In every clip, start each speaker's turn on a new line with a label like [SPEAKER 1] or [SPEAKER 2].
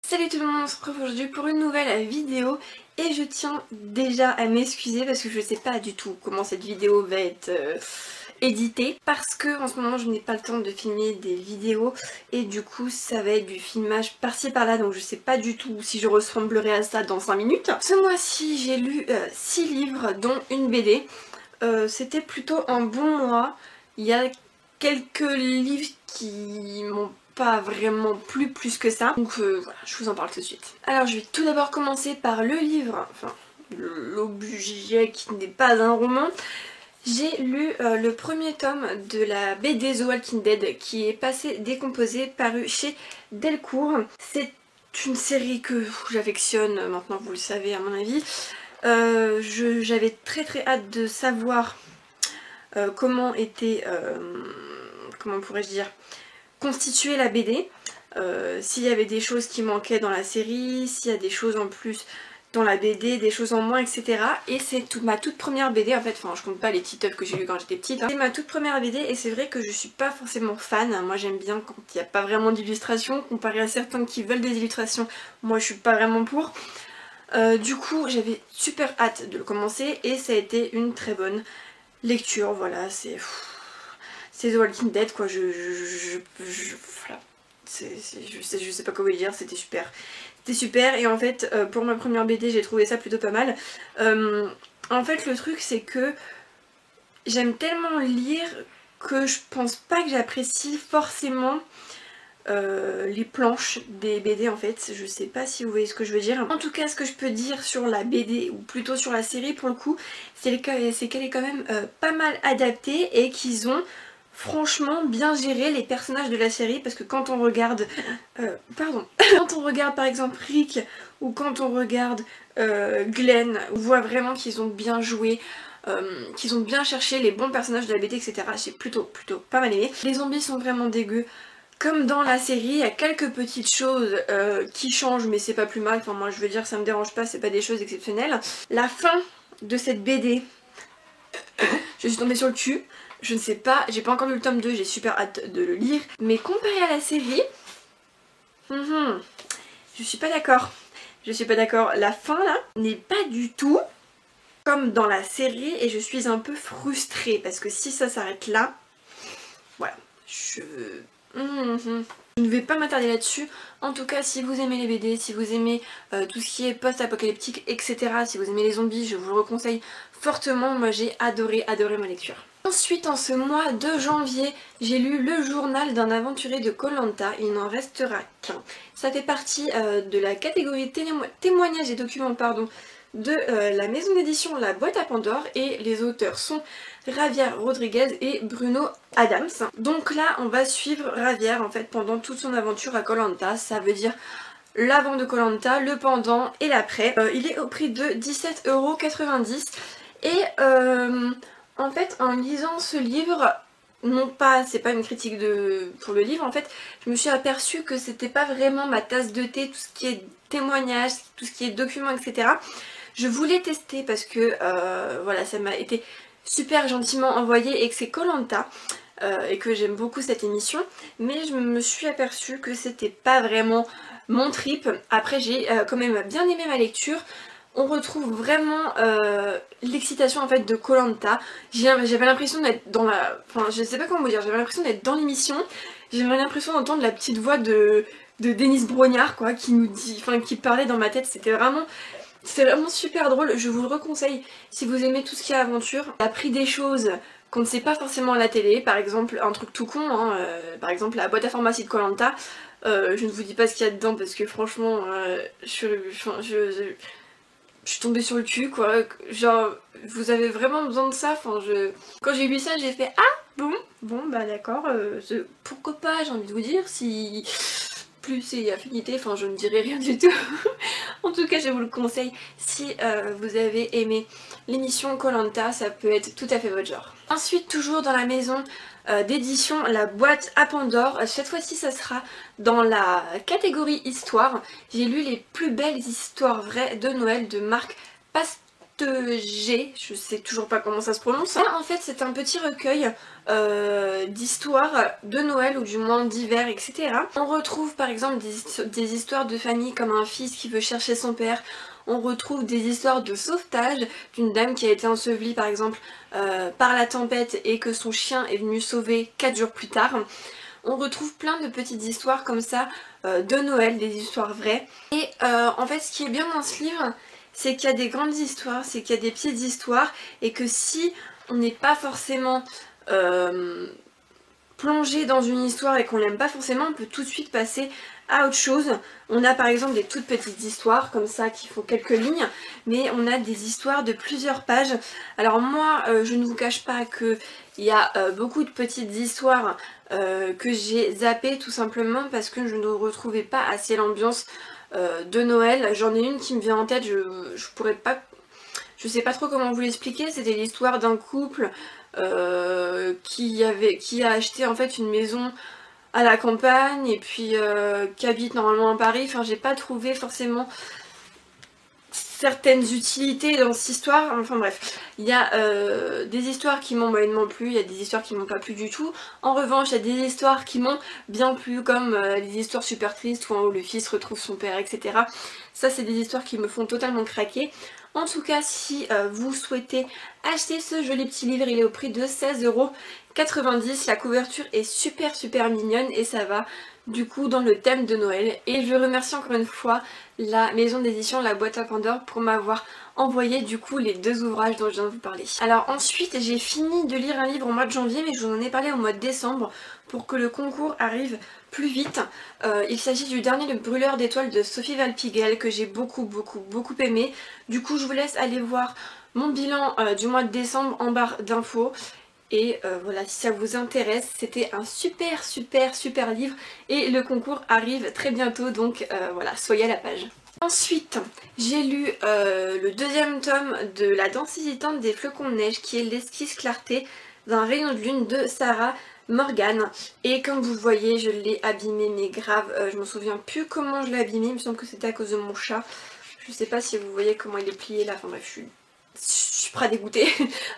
[SPEAKER 1] Salut tout le monde, on se retrouve aujourd'hui pour une nouvelle vidéo et je tiens déjà à m'excuser parce que je sais pas du tout comment cette vidéo va être éditée parce que en ce moment je n'ai pas le temps de filmer des vidéos et du coup ça va être du filmage par-ci par-là, donc je sais pas du tout si je ressemblerai à ça dans 5 minutes. Ce mois-ci j'ai lu 6 livres dont une BD. C'était plutôt un bon mois. Il y a quelques livres qui m'ont pas vraiment plu plus que ça, donc voilà, je vous en parle tout de suite. Alors je vais tout d'abord commencer par le livre, enfin l'objet qui n'est pas un roman. J'ai lu le premier tome de la BD The Walking Dead qui est passé décomposé, paru chez Delcourt. C'est une série que j'affectionne, maintenant vous le savez à mon avis. J'avais très hâte de savoir comment était, comment pourrais-je dire, constituer la BD, s'il y avait des choses qui manquaient dans la série, s'il y a des choses en plus dans la BD, des choses en moins, etc. Et c'est ma toute première BD en fait, enfin je compte pas les titles que j'ai lu quand j'étais petite, hein. C'est ma toute première BD et c'est vrai que je suis pas forcément fan, moi j'aime bien quand il n'y a pas vraiment d'illustrations, comparé à certains qui veulent des illustrations, moi je suis pas vraiment pour. Du coup j'avais super hâte de le commencer et ça a été une très bonne lecture, voilà, c'est The Walking Dead quoi, voilà. Je sais pas comment le dire, c'était super. C'était super et en fait pour ma première BD j'ai trouvé ça plutôt pas mal. En fait le truc c'est que j'aime tellement lire que je pense pas que j'apprécie forcément les planches des BD en fait, je sais pas si vous voyez ce que je veux dire. En tout cas ce que je peux dire sur la BD ou plutôt sur la série pour le coup, c'est qu'elle est quand même pas mal adaptée et qu'ils ont franchement bien géré les personnages de la série parce que quand on regarde quand on regarde par exemple Rick ou quand on regarde Glenn, on voit vraiment qu'ils ont bien joué, qu'ils ont bien cherché les bons personnages de la BD, etc. J'ai plutôt pas mal aimé. Les zombies sont vraiment dégueux. Comme dans la série, il y a quelques petites choses qui changent, mais c'est pas plus mal. Enfin, moi je veux dire, ça me dérange pas, c'est pas des choses exceptionnelles. La fin de cette BD, je suis tombée sur le cul. Je ne sais pas, j'ai pas encore lu le tome 2, j'ai super hâte de le lire. Mais comparé à la série, je suis pas d'accord. Je suis pas d'accord. La fin là n'est pas du tout comme dans la série et je suis un peu frustrée parce que si ça s'arrête là, voilà, je ne vais pas m'attarder là-dessus. En tout cas, si vous aimez les BD, si vous aimez tout ce qui est post-apocalyptique, etc., si vous aimez les zombies, je vous le conseille fortement. Moi, j'ai adoré ma lecture. Ensuite, en ce mois de janvier, j'ai lu le journal d'un aventurier de koh Lanta. Il n'en restera qu'un. Ça fait partie de la catégorie témoignages et documents, pardon, de la maison d'édition La Boîte à Pandore et les auteurs sont Javier Rodriguez et Bruno Adams. Donc là on va suivre Javier en fait pendant toute son aventure à koh Lanta, ça veut dire l'avant de koh Lanta, le pendant et l'après. Il est au prix de 17,90 € et en fait en lisant ce livre, non pas, c'est pas une critique pour le livre, en fait je me suis aperçue que c'était pas vraiment ma tasse de thé, tout ce qui est témoignages, tout ce qui est documents, etc. Je voulais tester parce que voilà, ça m'a été super gentiment envoyé et que c'est koh Lanta et que j'aime beaucoup cette émission, mais je me suis aperçue que c'était pas vraiment mon trip. Après j'ai quand même bien aimé ma lecture. On retrouve vraiment l'excitation en fait de koh Lanta. J'avais l'impression d'être dans la... Enfin je sais pas comment vous dire, j'avais l'impression d'être dans l'émission. J'avais l'impression d'entendre la petite voix de Denise Brognard quoi, qui nous dit, enfin qui parlait dans ma tête. C'était vraiment super drôle, je vous le reconseille si vous aimez tout ce qui est aventure. Il a pris des choses qu'on ne sait pas forcément à la télé, par exemple un truc tout con, hein, par exemple la boîte à pharmacie de koh Lanta. Je ne vous dis pas ce qu'il y a dedans parce que franchement je suis tombée sur le cul quoi, genre vous avez vraiment besoin de ça, enfin quand j'ai lu ça j'ai fait ah bon bah d'accord, pourquoi pas, j'ai envie de vous dire, si plus c'est affinité, enfin je ne dirai rien du tout. En tout cas je vous le conseille si vous avez aimé l'émission koh Lanta, ça peut être tout à fait votre genre. Ensuite toujours dans la maison d'édition La Boîte à Pandore, cette fois-ci ça sera dans la catégorie histoire. J'ai lu les plus belles histoires vraies de Noël de Marc G, je sais toujours pas comment ça se prononce. Là en fait c'est un petit recueil d'histoires de Noël ou du moins d'hiver, etc. On retrouve par exemple des histoires de famille comme un fils qui veut chercher son père. On retrouve des histoires de sauvetage d'une dame qui a été ensevelie par exemple par la tempête et que son chien est venu sauver 4 jours plus tard. On retrouve plein de petites histoires comme ça de Noël, des histoires vraies. Et en fait ce qui est bien dans ce livre, c'est qu'il y a des grandes histoires, c'est qu'il y a des petites histoires et que si on n'est pas forcément plongé dans une histoire et qu'on l'aime pas forcément, on peut tout de suite passer à autre chose. On a par exemple des toutes petites histoires comme ça qui font quelques lignes, mais on a des histoires de plusieurs pages. Alors moi je ne vous cache pas que il y a beaucoup de petites histoires que j'ai zappées tout simplement parce que je ne retrouvais pas assez l'ambiance de Noël. J'en ai une qui me vient en tête, je pourrais pas, je sais pas trop comment vous l'expliquer. C'était l'histoire d'un couple qui a acheté en fait une maison à la campagne et puis qui habite normalement à Paris. Enfin j'ai pas trouvé forcément certaines utilités dans cette histoire, enfin bref, il y a des histoires qui m'ont moyennement plu, il y a des histoires qui m'ont pas plu du tout. En revanche, il y a des histoires qui m'ont bien plu, comme les histoires super tristes où le fils retrouve son père, etc. Ça c'est des histoires qui me font totalement craquer. En tout cas, si vous souhaitez acheter ce joli petit livre, il est au prix de 16,90 €. La couverture est super mignonne et ça va du coup dans le thème de Noël. Et je remercie encore une fois la maison d'édition La Boîte à Pandore pour m'avoir envoyé du coup les 2 ouvrages dont je viens de vous parler. Alors ensuite j'ai fini de lire un livre au mois de janvier, mais je vous en ai parlé au mois de décembre pour que le concours arrive plus vite. Il s'agit du dernier Le Brûleur d'étoiles de Sophie Valpigel que j'ai beaucoup aimé. Du coup je vous laisse aller voir mon bilan du mois de décembre en barre d'infos. Et voilà, si ça vous intéresse, c'était un super livre et le concours arrive très bientôt, donc voilà, soyez à la page. Ensuite, j'ai lu le 2e tome de La danse hésitante des flocons de neige, qui est l'esquisse clarté d'un rayon de lune de Sarah Morgan. Et comme vous voyez, je l'ai abîmé, mais grave, je me souviens plus comment je l'ai abîmé, il me semble que c'était à cause de mon chat. Je sais pas si vous voyez comment il est plié là, enfin bref, je suis prêt à dégoûter.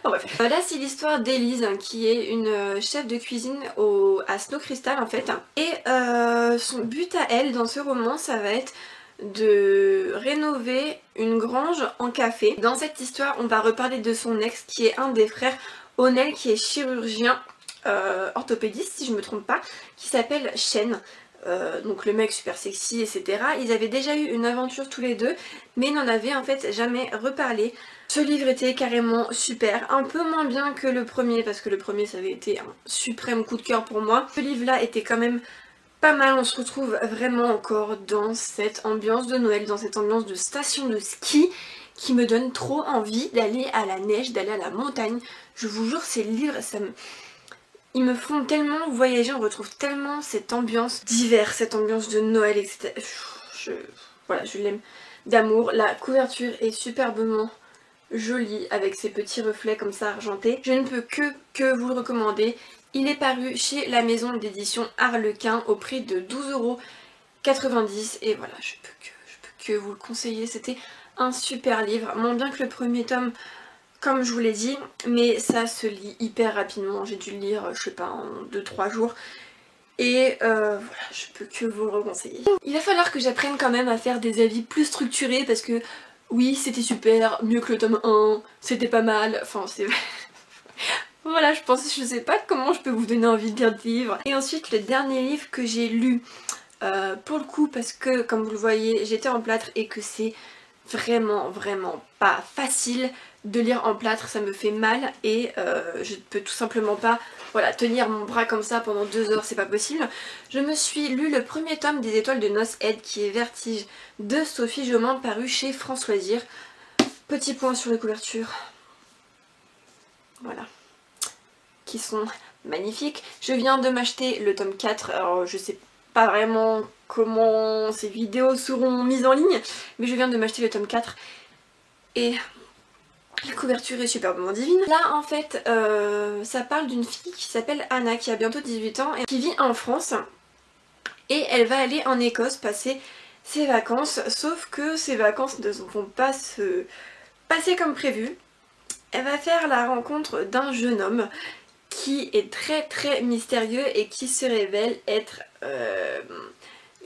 [SPEAKER 1] Enfin, bref. Là c'est l'histoire d'Elise qui est une chef de cuisine à Snow Crystal en fait. Et son but à elle dans ce roman, ça va être de rénover une grange en café. Dans cette histoire on va reparler de son ex qui est un des frères O'Neill, qui est chirurgien orthopédiste si je me trompe pas, qui s'appelle Shane. Donc le mec super sexy, etc. Ils avaient déjà eu une aventure tous les deux, mais n'en avaient en fait jamais reparlé. Ce livre était carrément super, un peu moins bien que le premier, parce que le premier ça avait été un suprême coup de cœur pour moi. Ce livre là était quand même pas mal, on se retrouve vraiment encore dans cette ambiance de Noël, dans cette ambiance de station de ski qui me donne trop envie d'aller à la neige, d'aller à la montagne. Je vous jure, ces livres, ils me font tellement voyager, on retrouve tellement cette ambiance d'hiver, cette ambiance de Noël, etc. Voilà, je l'aime d'amour. La couverture est superbement jolie avec ses petits reflets comme ça argentés. Je ne peux que vous le recommander. Il est paru chez la maison d'édition Harlequin au prix de 12,90 € et voilà, je peux que vous le conseiller. C'était un super livre, moins bien que le premier tome, comme je vous l'ai dit, mais ça se lit hyper rapidement. J'ai dû le lire, je sais pas, en 2-3 jours. Et voilà, je peux que vous le reconseiller. Il va falloir que j'apprenne quand même à faire des avis plus structurés parce que oui, c'était super, mieux que le tome 1, c'était pas mal, enfin c'est... Voilà, je sais pas comment je peux vous donner envie de lire des livres. Et ensuite, le dernier livre que j'ai lu, pour le coup, parce que comme vous le voyez, j'étais en plâtre et que c'est vraiment pas facile de lire en plâtre, ça me fait mal et je ne peux tout simplement pas, voilà, tenir mon bras comme ça pendant 2 heures, c'est pas possible. Je me suis lu le premier tome des Étoiles de Noces Aide, qui est Vertige de Sophie Jomand, paru chez France Loisirs. Petit point sur les couvertures, voilà, qui sont magnifiques. Je viens de m'acheter le tome 4, alors je sais pas vraiment comment ces vidéos seront mises en ligne, mais je viens de m'acheter le tome 4 et la couverture est superbement divine. Là en fait ça parle d'une fille qui s'appelle Anna, qui a bientôt 18 ans et qui vit en France, et elle va aller en Écosse passer ses vacances, sauf que ses vacances ne vont pas se passer comme prévu. Elle va faire la rencontre d'un jeune homme qui est très mystérieux et qui se révèle être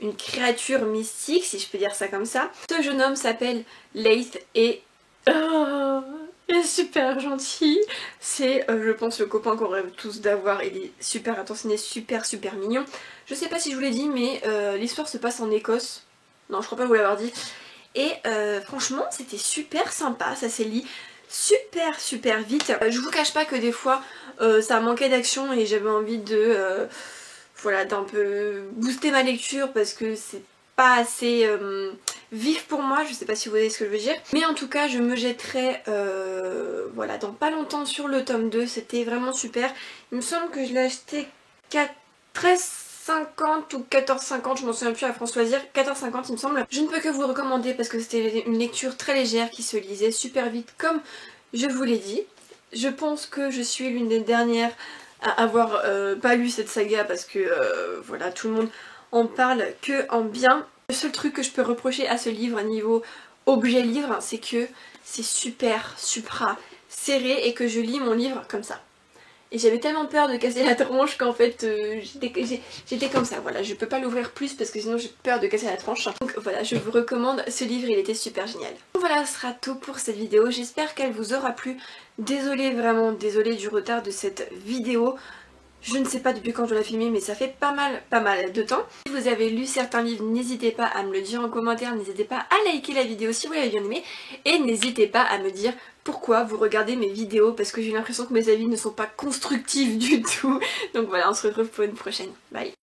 [SPEAKER 1] une créature mystique, si je peux dire ça comme ça. Ce jeune homme s'appelle Leith et il est super gentil. C'est je pense le copain qu'on rêve tous d'avoir. Il est super attentionné, super mignon. Je sais pas si je vous l'ai dit mais l'histoire se passe en Écosse. Non, je crois pas vous l'avoir dit. Et franchement c'était super sympa, ça s'est lu super vite. Je vous cache pas que des fois ça manquait d'action et j'avais envie de voilà, d'un peu booster ma lecture parce que c'est pas assez vif pour moi, je sais pas si vous voyez ce que je veux dire. Mais en tout cas je me jetterai voilà, dans pas longtemps sur le tome 2, c'était vraiment super. Il me semble que je l'ai acheté 13,50 ou 14,50, je m'en souviens plus à France Loisirs, 14,50 il me semble. Je ne peux que vous le recommander parce que c'était une lecture très légère qui se lisait super vite comme je vous l'ai dit. Je pense que je suis l'une des dernières à avoir pas lu cette saga parce que voilà, tout le monde en parle que en bien. Le seul truc que je peux reprocher à ce livre à niveau objet livre, c'est que c'est super supra serré et que je lis mon livre comme ça. Et j'avais tellement peur de casser la tranche qu'en fait j'étais comme ça. Voilà, je peux pas l'ouvrir plus parce que sinon j'ai peur de casser la tranche. Donc voilà, je vous recommande ce livre, il était super génial. Voilà, ce sera tout pour cette vidéo. J'espère qu'elle vous aura plu. Désolée, vraiment désolée du retard de cette vidéo. Je ne sais pas depuis quand je l'ai filmé mais ça fait pas mal de temps. Si vous avez lu certains livres, n'hésitez pas à me le dire en commentaire, n'hésitez pas à liker la vidéo si vous l'avez bien aimé et n'hésitez pas à me dire pourquoi vous regardez mes vidéos parce que j'ai l'impression que mes avis ne sont pas constructifs du tout. Donc voilà, on se retrouve pour une prochaine. Bye.